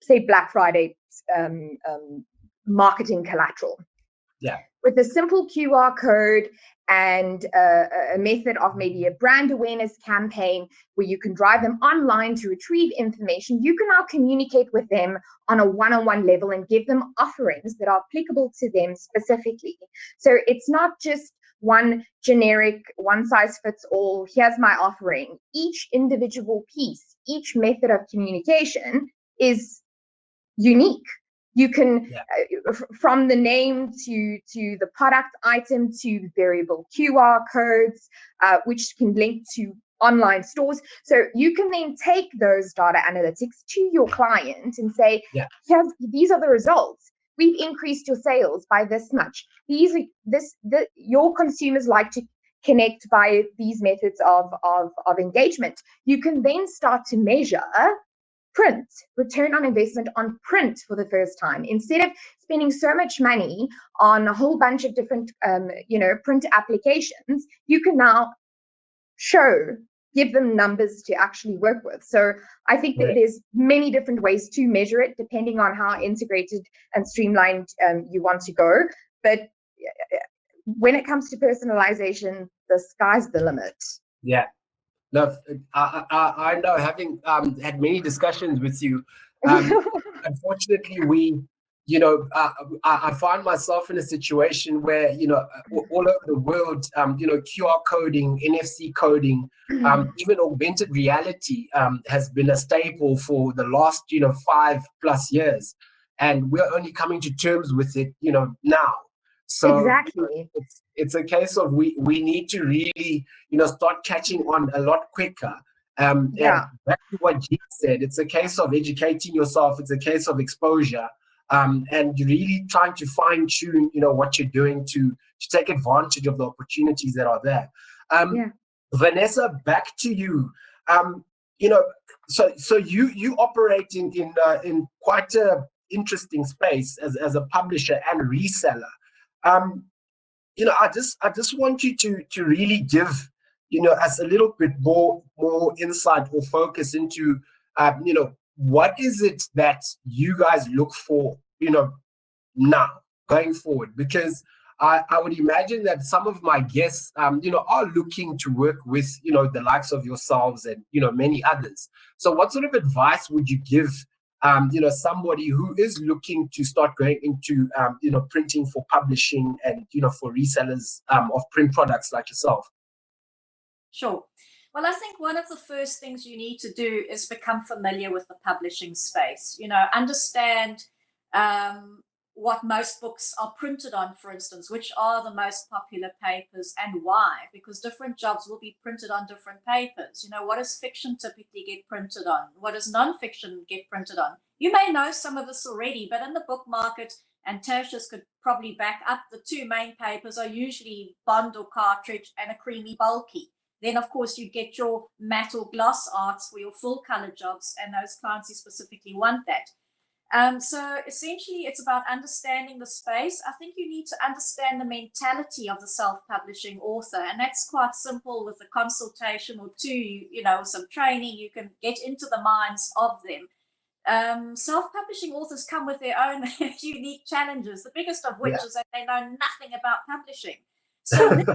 say Black Friday marketing collateral. Yeah. With a simple QR code and a method of maybe a brand awareness campaign where you can drive them online to retrieve information, you can now communicate with them on a one-on-one level and give them offerings that are applicable to them specifically. So it's not just one generic, one size fits all, here's my offering. Each individual piece, each method of communication is unique. You can, from the name to the product item to variable QR codes, which can link to online stores. So you can then take those data analytics to your client and say, these are the results. We've increased your sales by this much. Your consumers like to connect by these methods of engagement. You can then start to measure print, return on investment on print for the first time. Instead of spending so much money on a whole bunch of different, print applications, you can now give them numbers to actually work with. So I think that there's many different ways to measure it, depending on how integrated and streamlined you want to go. But when it comes to personalization, the sky's the limit. Yeah. No, I know, having had many discussions with you, unfortunately, I find myself in a situation where, all over the world, QR coding, NFC coding, even augmented reality has been a staple for the last, 5+ years. And we're only coming to terms with it, now. So exactly. It's a case of we need to really, start catching on a lot quicker. And back to what Jean said, it's a case of educating yourself. It's a case of exposure, and you're really trying to fine tune, what you're doing to take advantage of the opportunities that are there. Vanessa, back to you. So you operate in quite a interesting space as a publisher and reseller. I just want you to really give, us a little bit more insight or focus into, what is it that you guys look for, now going forward? Because I would imagine that some of my guests, are looking to work with, the likes of yourselves and, many others. So what sort of advice would you give, somebody who is looking to start going into, printing for publishing and, for resellers of print products like yourself? Sure. Well, I think one of the first things you need to do is become familiar with the publishing space. Understand what most books are printed on, for instance, which are the most popular papers and why, because different jobs will be printed on different papers. What does fiction typically get printed on? What does nonfiction get printed on? You may know some of this already, but in the book market, and Tertius could probably back up, the two main papers are usually bond or cartridge and a creamy bulky. Then, of course, you get your matte or gloss arts for your full color jobs, and those clients who specifically want that. So essentially, it's about understanding the space. I think you need to understand the mentality of the self-publishing author, and that's quite simple. With a consultation or two, some training, you can get into the minds of them. Self-publishing authors come with their own unique challenges, the biggest of which is that they know nothing about publishing. So they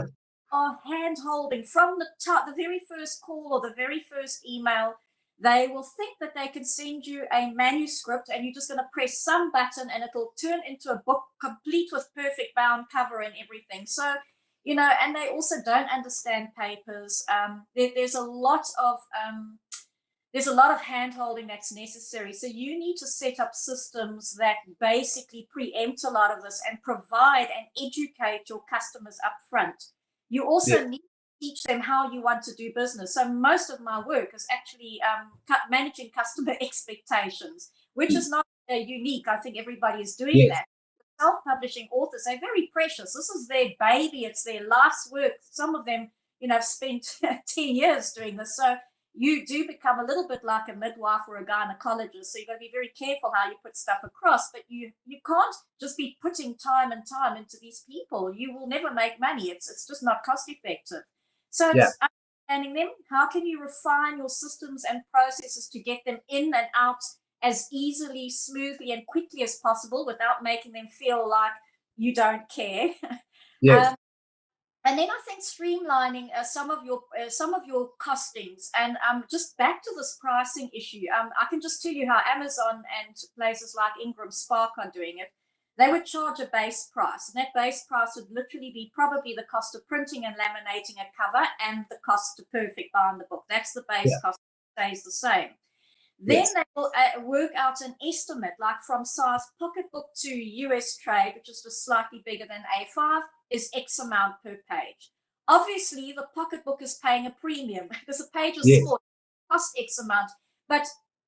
are hand-holding from the very first call or the very first email. They will think that they can send you a manuscript and you're just going to press some button and it'll turn into a book complete with perfect bound cover and everything. So, and they also don't understand papers. There's a lot of hand-holding that's necessary. So you need to set up systems that basically preempt a lot of this and provide and educate your customers up front. You also need to teach them how you want to do business. So most of my work is actually managing customer expectations, which is not unique. I think everybody is doing that. Self-publishing authors, they're very precious. This is their baby. It's their life's work. Some of them, have spent 10 years doing this. So you do become a little bit like a midwife or a gynecologist. So you've got to be very careful how you put stuff across, but you can't just be putting time and time into these people. You will never make money. It's just not cost effective. So it's understanding them. How can you refine your systems and processes to get them in and out as easily, smoothly, and quickly as possible without making them feel like you don't care? And then I think streamlining some of your costings, and just back to this pricing issue. I can just tell you how Amazon and places like Ingram Spark are doing it. They would charge a base price, and that base price would literally be probably the cost of printing and laminating a cover and the cost to perfect bind the book. That's the base cost, stays the same. Then they will work out an estimate, like from size pocketbook to US trade, which is just slightly bigger than A5, is X amount per page. Obviously, the pocketbook is paying a premium because the page is small, cost X amount, but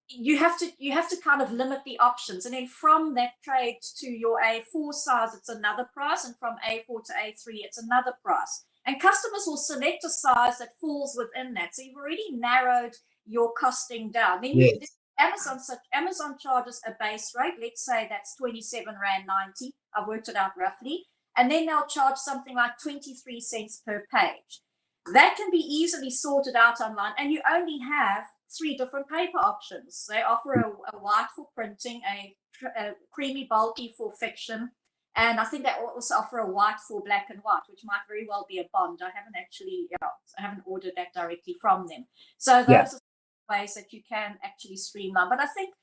you have to kind of limit the options. And then from that trade to your A4 size, it's another price, and from A4 to A3, it's another price. And customers will select a size that falls within that. So you've already narrowed your costing down. Then Amazon charges a base rate. Let's say that's 27 Rand 90. I've worked it out roughly. And then they'll charge something like 23 cents per page. That can be easily sorted out online, and you only have 3 different paper options. They offer a white for printing, a creamy bulky for fiction, and I think they also offer a white for black and white, which might very well be a bond. I haven't ordered that directly from them. So those are ways that you can actually streamline. But I think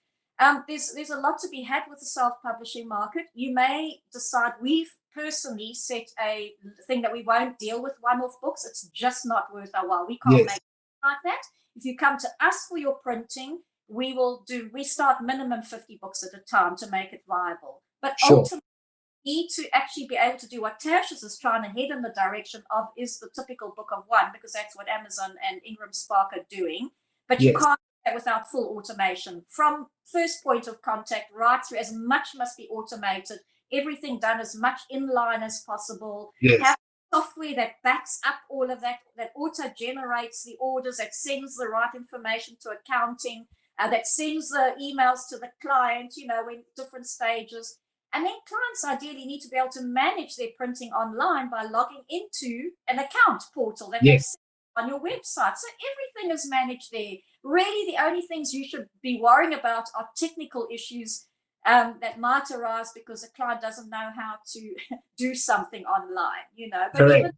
there's a lot to be had with the self-publishing market. You may decide, we've personally set a thing that we won't deal with one-off books. It's just not worth our while. We can't make it like that. If you come to us for your printing, we start minimum 50 books at a time to make it viable. But ultimately, need to actually be able to do what Tertius is trying to head in the direction of, is the typical book of one, because that's what Amazon and Ingram Spark are doing. But you can't do that without full automation. From first point of contact right through, as much must be automated, everything done as much inline as possible. Have software that backs up all of that, that auto-generates the orders, that sends the right information to accounting, that sends the emails to the client, in different stages. And then clients ideally need to be able to manage their printing online by logging into an account portal that they set on your website. So everything is managed there. Really, the only things you should be worrying about are technical issues that might arise because the client doesn't know how to do something online, But even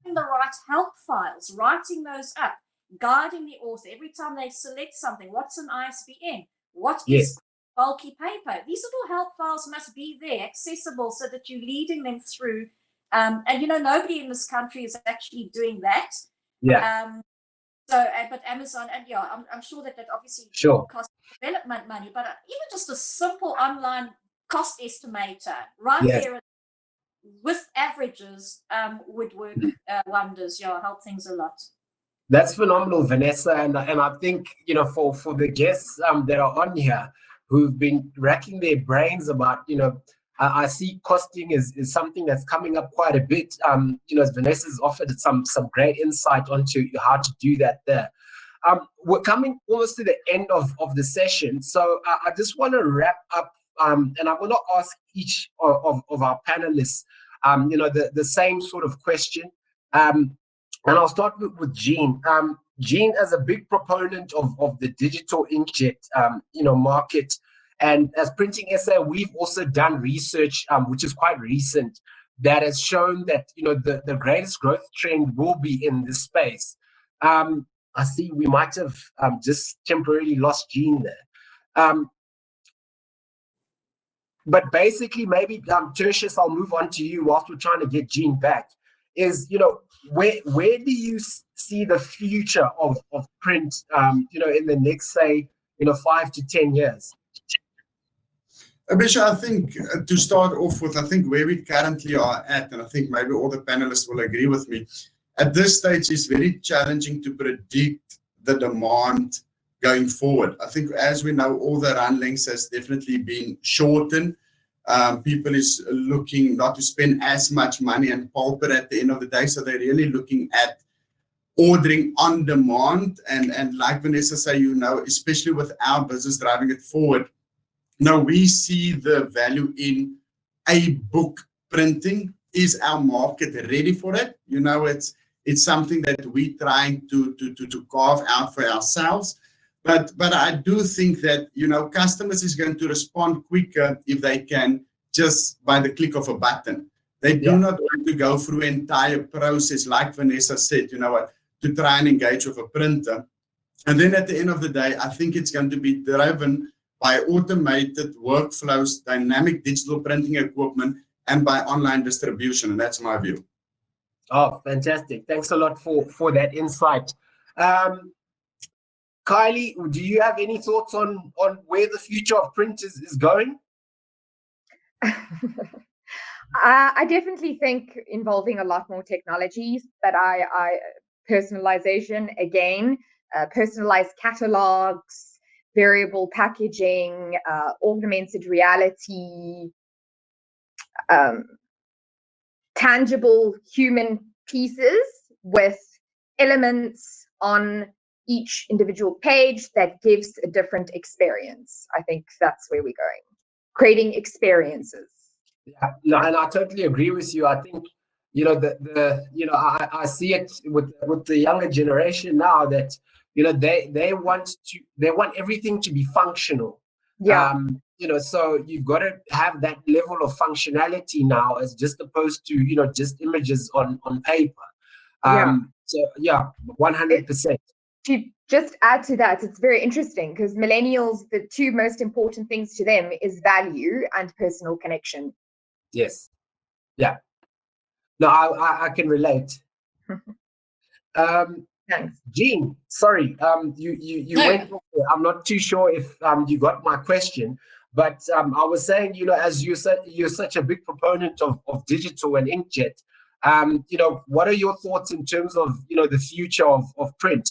the right help files, writing those up, guiding the author every time they select something. What's an ISBN? What is bulky paper? These little help files must be there, accessible, so that you're leading them through. And nobody in this country is actually doing that. But Amazon, and I'm sure that obviously costs development money, but even just a simple online cost estimator there with averages would work wonders. Help things a lot. That's phenomenal, Vanessa, and I think for the guests that are on here who've been racking their brains about I see costing is something that's coming up quite a bit. Vanessa's offered some great insight onto how to do that there. We're coming almost to the end of the session, so I just want to wrap up and I want to ask each of our panelists, the same sort of question. And I'll start with Jean. Jean, as a big proponent of the digital inkjet, market, and as Printing SA, we've also done research, which is quite recent, that has shown that the greatest growth trend will be in this space. I see we might have just temporarily lost Jean there. But basically, maybe Tertius, I'll move on to you whilst we're trying to get Jean back. Is where do you see the future of print? In the next, say, 5 to 10 years. Abisha, I think to start off with, I think where we currently are at, and I think maybe all the panelists will agree with me, at this stage it's very challenging to predict the demand going forward. I think, as we know, all the run lengths has definitely been shortened. People is looking not to spend as much money and pulp it at the end of the day, so they're really looking at ordering on demand. And like Vanessa say, especially with our business driving it forward, now we see the value in a book printing. Is our market ready for it? It's something that we're trying to carve out for ourselves. But I do think that customers is going to respond quicker if they can just by the click of a button. They do not want to go through an entire process, like Vanessa said, to try and engage with a printer. And then at the end of the day, I think it's going to be driven by automated workflows, dynamic digital printing equipment, and by online distribution. And that's my view. Oh, fantastic. Thanks a lot for that insight. Kylie, do you have any thoughts on where the future of print is going? I definitely think involving a lot more technologies, but personalization again, personalized catalogs, variable packaging, augmented reality, tangible human pieces with elements on each individual page that gives a different experience. I think that's where we're going. Creating experiences. Yeah, no, and I totally agree with you. I think I see it with the younger generation now that they want everything to be functional. Yeah. So you've got to have that level of functionality now, as just opposed to just images on paper. So yeah, 100%. To just add to that, it's very interesting because millennials, the two most important things to them is value and personal connection. Yes. Yeah. No, I can relate. Thanks. Jean, sorry, you went. I'm not too sure if you got my question, but I was saying, as you said, you're such a big proponent of digital and inkjet. What are your thoughts in terms of the future of print?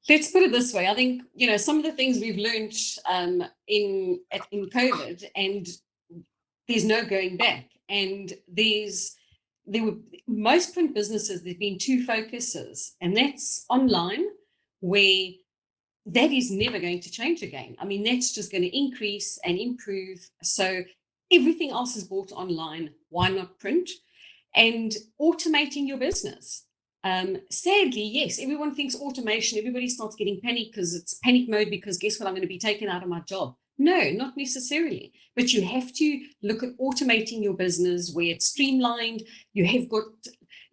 Let's put it this way. I think some of the things we've learned in COVID, and there's no going back. And most print businesses, there've been two focuses, and that's online, where that is never going to change again. I mean, that's just going to increase and improve. So everything else is bought online. Why not print? And automating your business. Sadly, yes, everyone thinks automation. Everybody starts getting panic because it's panic mode, because guess what? I'm going to be taken out of my job. No, not necessarily. But you have to look at automating your business where it's streamlined. You have got,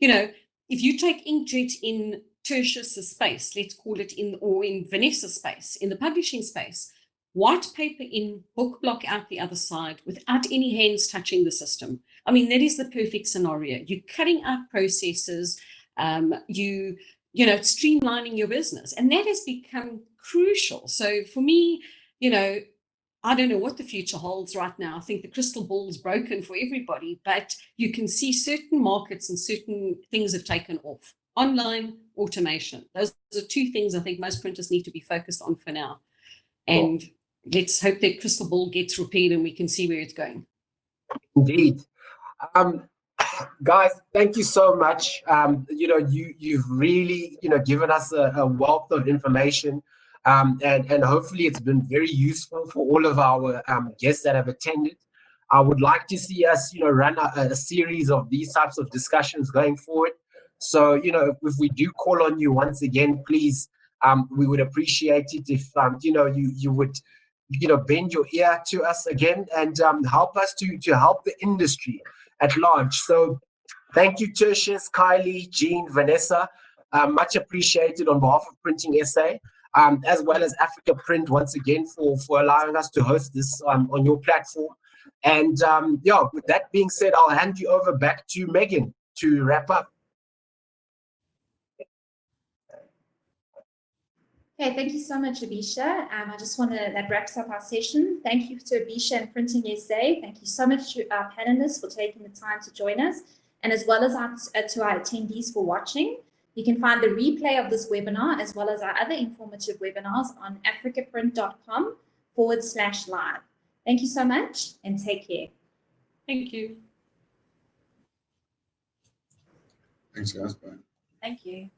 if you take inkjet in Tertius's space, let's call it in Vanessa's space, in the publishing space, white paper in, book block out the other side without any hands touching the system. I mean, that is the perfect scenario. You're cutting out processes. It's streamlining your business, and that has become crucial. So for me, I don't know what the future holds right now. I think the crystal ball is broken for everybody, but you can see certain markets and certain things have taken off. Online, automation. Those are two things I think most printers need to be focused on for now. And let's hope that crystal ball gets repaired and we can see where it's going. Indeed. Guys, thank you so much. You've really, given us a wealth of information. And hopefully it's been very useful for all of our guests that have attended. I would like to see us, run a series of these types of discussions going forward. So, if we do call on you once again, please, we would appreciate it if, you would, bend your ear to us again and help us to help the industry at large. So thank you, Tertius, Kylie, Jean, Vanessa. Much appreciated on behalf of Printing SA, as well as Africa Print once again for allowing us to host this on your platform. And with that being said, I'll hand you over back to Megan to wrap up. Okay, thank you so much, Abisha. That wraps up our session. Thank you to Abisha and Printing SA. Thank you so much to our panelists for taking the time to join us, and as well as to our attendees for watching. You can find the replay of this webinar as well as our other informative webinars on africaprint.com/live. Thank you so much and take care. Thank you. Thanks, guys. Bye. Thank you.